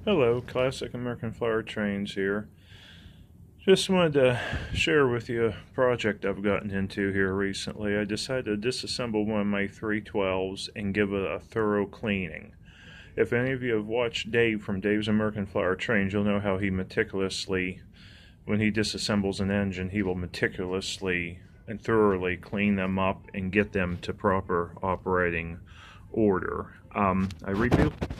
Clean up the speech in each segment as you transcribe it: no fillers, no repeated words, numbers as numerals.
Hello, Classic American Flower Trains here. Just wanted to share with you a project I've gotten into here recently. I decided to disassemble one of my 312s and give it a thorough cleaning. If any of you have watched Dave from Dave's American Flower Trains, you'll know how he meticulously, when he disassembles an engine, he will meticulously and thoroughly clean them up and get them to proper operating order. I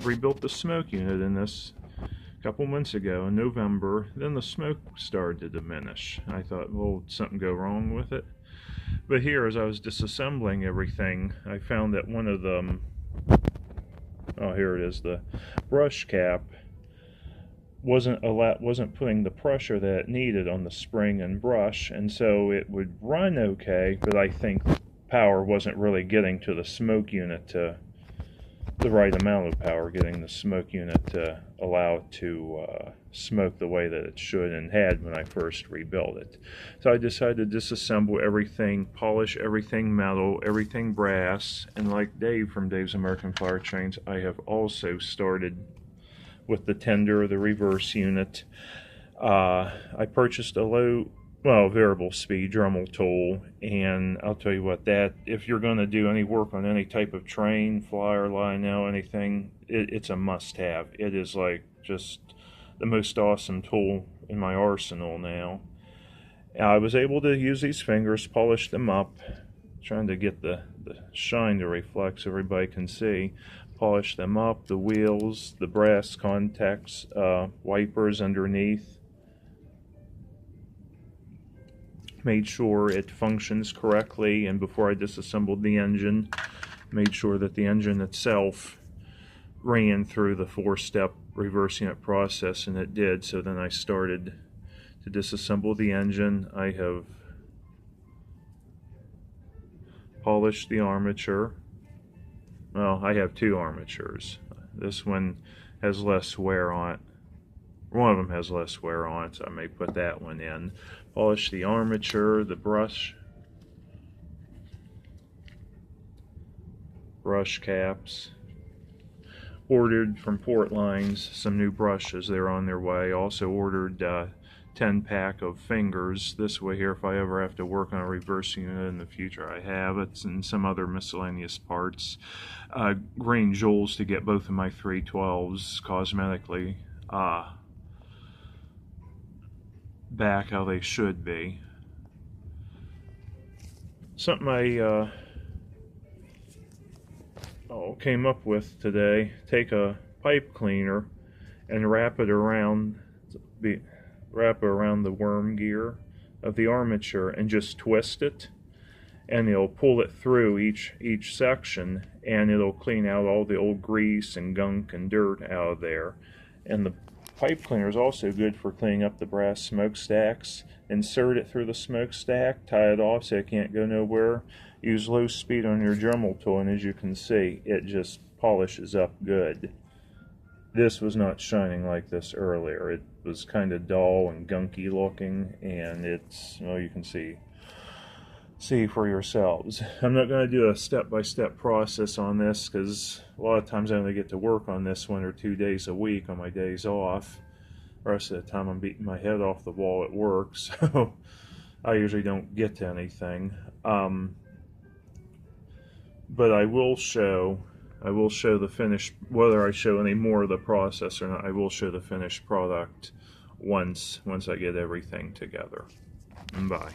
rebuilt the smoke unit in this a couple months ago in November. Then the smoke started to diminish. I thought, well, did something go wrong with it? But here, as I was disassembling everything, I found that one of them, oh, here it is, the brush cap wasn't putting the pressure that it needed on the spring and brush, and so it would run okay, but I think power wasn't really getting to the smoke unit to the right amount of power, getting the smoke unit to allow it to smoke the way that it should and had when I first rebuilt it. So I decided to disassemble everything, polish everything metal, everything brass, and like Dave from Dave's American Flower Trains, I have also started with the tender, the reverse unit. I purchased a variable speed Dremel tool, and I'll tell you what, that if you're going to do any work on any type of train, flyer, Lionel, anything, it's a must-have. It is like just the most awesome tool in my arsenal now. I was able to use these fingers, polish them up, trying to get the shine to reflect so everybody can see. Polish them up, the wheels, the brass contacts, wipers underneath. Made sure it functions correctly, and before I disassembled the engine, made sure that the engine itself ran through the 4-step reverse unit process, and it did. So then I started to disassemble the engine. I have polished the armature. Well, I have two armatures. This one has less wear on it. One of them has less wear on it, so I may put that one in. Polish the armature, the brush caps. Ordered from Port Lines some new brushes. They're on their way. Also ordered 10-pack of fingers. This way here, if I ever have to work on a reverse unit in the future, I have it, and some other miscellaneous parts. Green jewels to get both of my 312s cosmetically back how they should be. Something I came up with today: take a pipe cleaner and wrap it around the worm gear of the armature and just twist it, and it'll pull it through each section, and it'll clean out all the old grease and gunk and dirt out of there. And the pipe cleaner is also good for cleaning up the brass smokestacks. Insert it through the smokestack, tie it off so it can't go nowhere. Use low speed on your Dremel tool, and as you can see, it just polishes up good. This was not shining like this earlier. It was kind of dull and gunky looking, and it's, well, you can see for yourselves. I'm not going to do a step-by-step process on this because a lot of times I only get to work on this 1 or 2 days a week on my days off. The rest of the time I'm beating my head off the wall at work, so I usually don't get to anything. But I will show the finished, whether I show any more of the process or not, I will show the finished product once I get everything together. Bye.